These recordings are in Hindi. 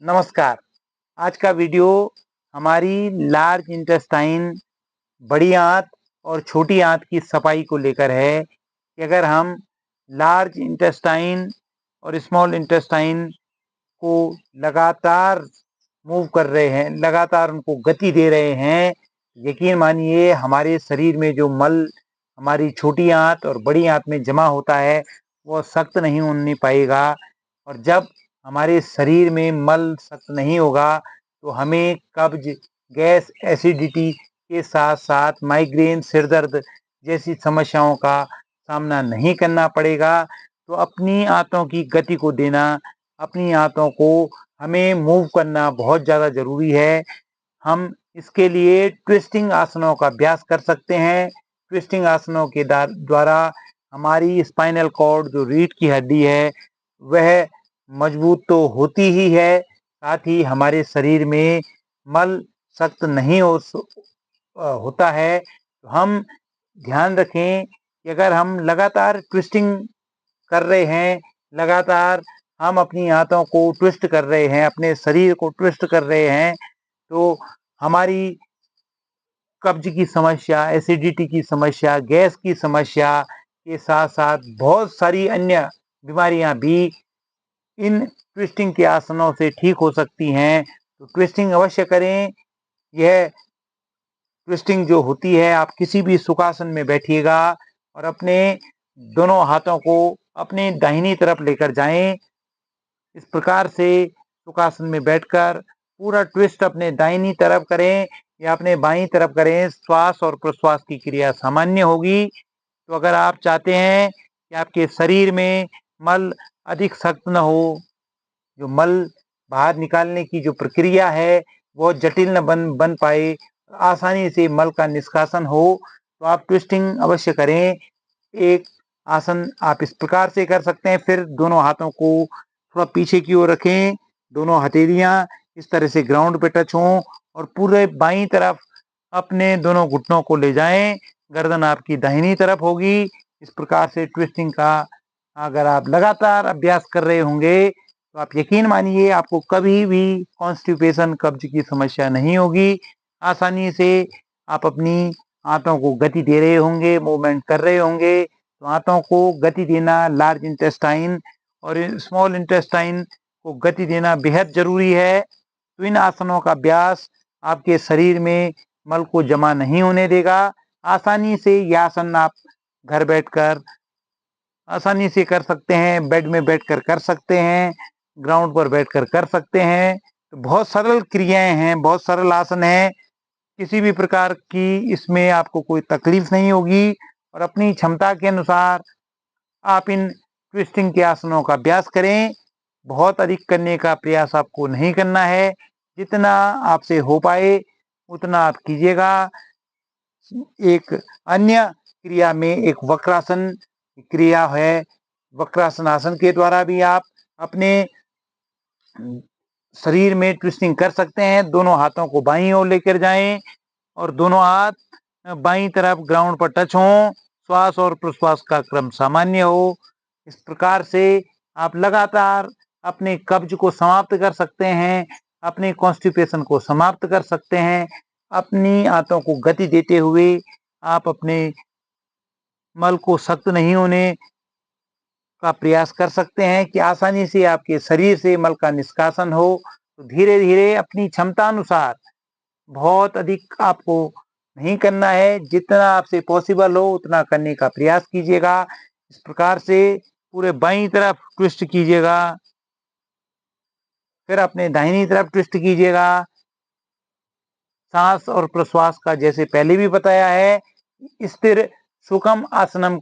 नमस्कार। आज का वीडियो हमारी लार्ज इंटेस्टाइन, बड़ी आंत और छोटी आंत की सफाई को लेकर है कि अगर हम लार्ज इंटेस्टाइन और स्मॉल इंटेस्टाइन को लगातार मूव कर रहे हैं, लगातार उनको गति दे रहे हैं, यकीन मानिए हमारे शरीर में जो मल हमारी छोटी आंत और बड़ी आंत में जमा होता है वो सख्त नहीं होने पाएगा। और जब हमारे शरीर में मल सख्त नहीं होगा तो हमें कब्ज, गैस, एसिडिटी के साथ साथ माइग्रेन, सिर दर्द जैसी समस्याओं का सामना नहीं करना पड़ेगा। तो अपनी आंतों की गति को देना, अपनी आंतों को हमें मूव करना बहुत ज़्यादा ज़रूरी है। हम इसके लिए ट्विस्टिंग आसनों का अभ्यास कर सकते हैं। ट्विस्टिंग आसनों के द्वारा हमारी स्पाइनल कॉर्ड, जो रीढ़ की हड्डी है, वह मजबूत तो होती ही है, साथ ही हमारे शरीर में मल सख्त नहीं होता है। तो हम ध्यान रखें कि अगर हम लगातार ट्विस्टिंग कर रहे हैं, लगातार हम अपनी आंतों को ट्विस्ट कर रहे हैं, अपने शरीर को ट्विस्ट कर रहे हैं, तो हमारी कब्ज की समस्या, एसिडिटी की समस्या, गैस की समस्या के साथ साथ बहुत सारी अन्य बीमारियां भी इन ट्विस्टिंग के आसनों से ठीक हो सकती हैं। तो ट्विस्टिंग अवश्य करें। यह ट्विस्टिंग जो होती है, आप किसी भी सुखासन में बैठिएगा और अपने दोनों हाथों को अपने दाहिनी तरफ लेकर जाएं। इस प्रकार से सुखासन में बैठकर पूरा ट्विस्ट अपने दाहिनी तरफ करें या अपने बाईं तरफ करें। श्वास और प्रश्वास की क्रिया सामान्य होगी। तो अगर आप चाहते हैं कि आपके शरीर में मल अधिक सख्त न हो, जो मल बाहर निकालने की जो प्रक्रिया है वो जटिल न बन पाए, आसानी से मल का निष्कासन हो, तो आप ट्विस्टिंग अवश्य करें। एक आसन आप इस प्रकार से कर सकते हैं। फिर दोनों हाथों को थोड़ा पीछे की ओर रखें, दोनों हथेलियां इस तरह से ग्राउंड पे टच हों और पूरे बाईं तरफ अपने दोनों घुटनों को ले जाएं। गर्दन आपकी दाहिनी तरफ होगी। इस प्रकार से ट्विस्टिंग का अगर आप लगातार अभ्यास कर रहे होंगे तो आप यकीन मानिए आपको कभी भी कॉन्स्टिपेशन, कब्ज की समस्या नहीं होगी। आसानी से आप अपनी आंतों को गति दे रहे होंगे, मूवमेंट कर रहे होंगे। तो आंतों को गति देना, लार्ज इंटेस्टाइन और स्मॉल इंटेस्टाइन को गति देना बेहद जरूरी है। तो इन आसनों का अभ्यास आपके शरीर में मल को जमा नहीं होने देगा। आसानी से ये आसन आप घर बैठकर आसानी से कर सकते हैं, बेड में बैठकर कर सकते हैं, ग्राउंड पर बैठकर कर सकते हैं। तो बहुत सरल क्रियाएं हैं, बहुत सरल आसन हैं। किसी भी प्रकार की इसमें आपको कोई तकलीफ नहीं होगी और अपनी क्षमता के अनुसार आप इन ट्विस्टिंग के आसनों का अभ्यास करें। बहुत अधिक करने का प्रयास आपको नहीं करना है। जितना आपसे हो पाए उतना आप कीजिएगा। एक अन्य क्रिया में एक वक्रासन क्रिया है। वक्रासन आसन के द्वारा भी आप अपने शरीर में ट्विस्टिंग कर सकते हैं। दोनों हाथों को बाईं ओर लेकर जाएं और दोनों हाथ बाईं तरफ ग्राउंड पर टच हों। श्वास और प्रश्वास का क्रम सामान्य हो। इस प्रकार से आप लगातार अपने कब्ज को समाप्त कर सकते हैं, अपने कॉन्स्टिपेशन को समाप्त कर सकते हैं। अपनी आंतों को गति देते हुए आप अपने मल को सख्त नहीं होने का प्रयास कर सकते हैं कि आसानी से आपके शरीर से मल का निष्कासन हो। तो धीरे धीरे अपनी क्षमता अनुसार, बहुत अधिक आपको नहीं करना है, जितना आपसे पॉसिबल हो उतना करने का प्रयास कीजिएगा। इस प्रकार से पूरे बाईं तरफ ट्विस्ट कीजिएगा, फिर अपने दाहिनी तरफ ट्विस्ट कीजिएगा। सांस और प्रश्वास का जैसे पहले भी बताया है, स्थिर सुखम आसनम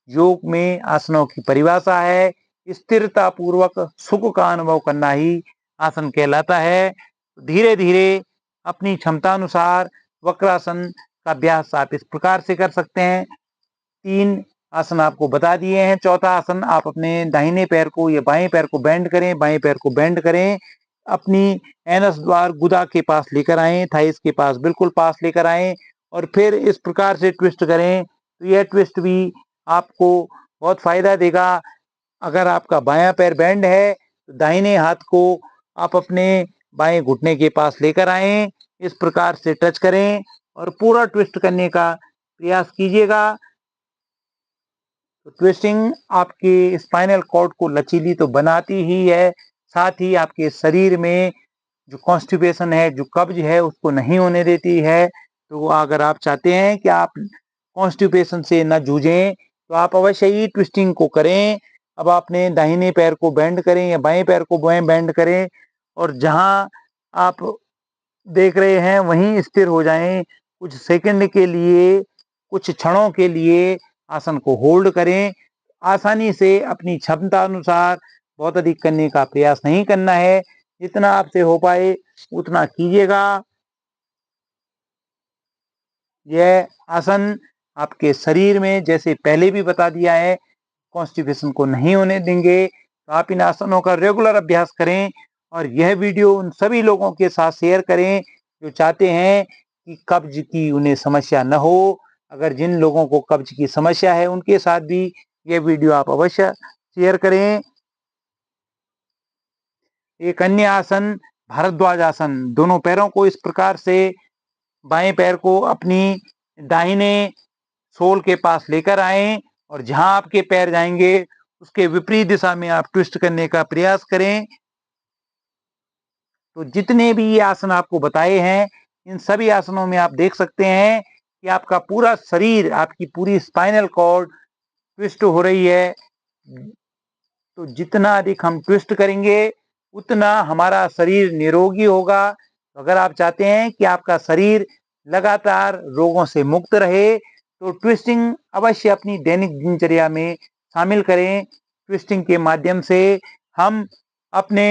योग में आसनों की परिभाषा है। स्थिरता पूर्वक सुख का अनुभव करना ही आसन कहलाता है। धीरे धीरे अपनी क्षमता अनुसार वक्रासन का अभ्यास आप इस प्रकार से कर सकते हैं। 3 आसन आपको बता दिए हैं। चौथा आसन, आप अपने दाहिने पैर को या बाएं पैर को बेंड करें, बाएं पैर को बेंड करें, अपनी एनस द्वार गुदा के पास लेकर आएं, थाइस के पास बिल्कुल पास लेकर आएं और फिर इस प्रकार से ट्विस्ट करें। तो यह ट्विस्ट भी आपको बहुत फायदा देगा। अगर आपका बायां पैर बेंड है तो दाहिने हाथ को आप अपने बाएं घुटने के पास लेकर आएं, इस प्रकार से टच करें और पूरा ट्विस्ट करने का प्रयास कीजिएगा। तो ट्विस्टिंग आपके स्पाइनल कॉर्ड को लचीली तो बनाती ही है, साथ ही आपके शरीर में जो कॉन्स्टिपेशन है, जो कब्ज है, उसको नहीं होने देती है। तो अगर आप चाहते हैं कि आप कॉन्स्टिपेशन से न जूझें तो आप अवश्य ही ट्विस्टिंग को करें। अब अपने दाहिने पैर को बेंड करें या बाएं पैर को बेंड करें और जहां आप देख रहे हैं वहीं स्थिर हो जाएं। कुछ सेकंड के लिए, कुछ क्षणों के लिए आसन को होल्ड करें। आसानी से अपनी क्षमता अनुसार बहुत अधिक करने का प्रयास नहीं करना है, जितना आपसे हो पाए उतना कीजिएगा। यह आसन आपके शरीर में, जैसे पहले भी बता दिया है, कॉन्स्टिपेशन को नहीं होने देंगे। तो आप इन आसनों का रेगुलर अभ्यास करें और यह वीडियो उन सभी लोगों के साथ शेयर करें जो चाहते हैं कि कब्ज की उन्हें समस्या न हो। अगर जिन लोगों को कब्ज की समस्या है उनके साथ भी यह वीडियो आप अवश्य शेयर करें। एक अन्य आसन भारद्वाज आसन। दोनों पैरों को इस प्रकार से, बाएं पैर को अपनी दाहिने सोल के पास लेकर आएं और जहां आपके पैर जाएंगे उसके विपरीत दिशा में आप ट्विस्ट करने का प्रयास करें। तो जितने भी ये आसन आपको बताए हैं, इन सभी आसनों में आप देख सकते हैं कि आपका पूरा शरीर, आपकी पूरी स्पाइनल कॉर्ड ट्विस्ट हो रही है। तो जितना अधिक हम ट्विस्ट करेंगे उतना हमारा शरीर निरोगी होगा। तो अगर आप चाहते हैं कि आपका शरीर लगातार रोगों से मुक्त रहे तो ट्विस्टिंग अवश्य अपनी दैनिक दिनचर्या में शामिल करें। ट्विस्टिंग के माध्यम से हम अपने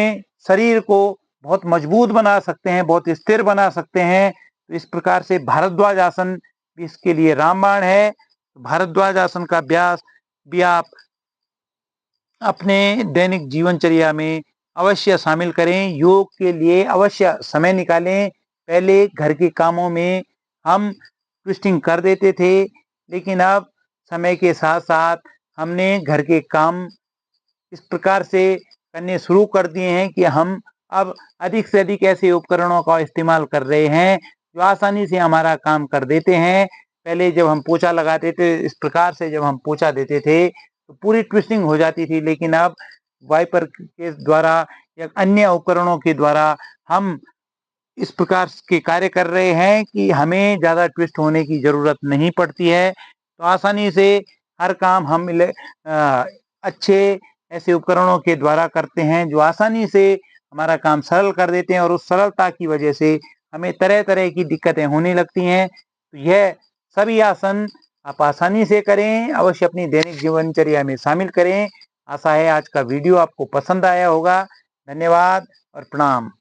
शरीर को बहुत मजबूत बना सकते हैं, बहुत स्थिर बना सकते हैं। तो इस प्रकार से भारद्वाज आसन भी इसके लिए रामबाण है। भारद्वाज आसन का अभ्यास भी आप अपने दैनिक जीवनचर्या में अवश्य शामिल करें। योग के लिए अवश्य समय निकालें। पहले घर के कामों में हम ट्विस्टिंग कर देते थे, लेकिन अब समय के साथ साथ हमने घर के काम इस प्रकार से करने शुरू कर दिए हैं कि हम अब अधिक से अधिक ऐसे उपकरणों का इस्तेमाल कर रहे हैं जो आसानी से हमारा काम कर देते हैं। पहले जब हम पोछा लगाते थे, इस प्रकार से जब हम पोछा देते थे तो पूरी ट्विस्टिंग हो जाती थी, लेकिन अब वाइपर के द्वारा या अन्य उपकरणों के द्वारा हम इस प्रकार के कार्य कर रहे हैं कि हमें ज़्यादा ट्विस्ट होने की ज़रूरत नहीं पड़ती है। तो आसानी से हर काम हम अच्छे ऐसे उपकरणों के द्वारा करते हैं जो आसानी से हमारा काम सरल कर देते हैं और उस सरलता की वजह से हमें तरह तरह की दिक्कतें होने लगती हैं। तो यह सभी आसन आप आसानी से करें, अवश्य अपनी दैनिक जीवनचर्या में शामिल करें। आशा है आज का वीडियो आपको पसंद आया होगा। धन्यवाद और प्रणाम।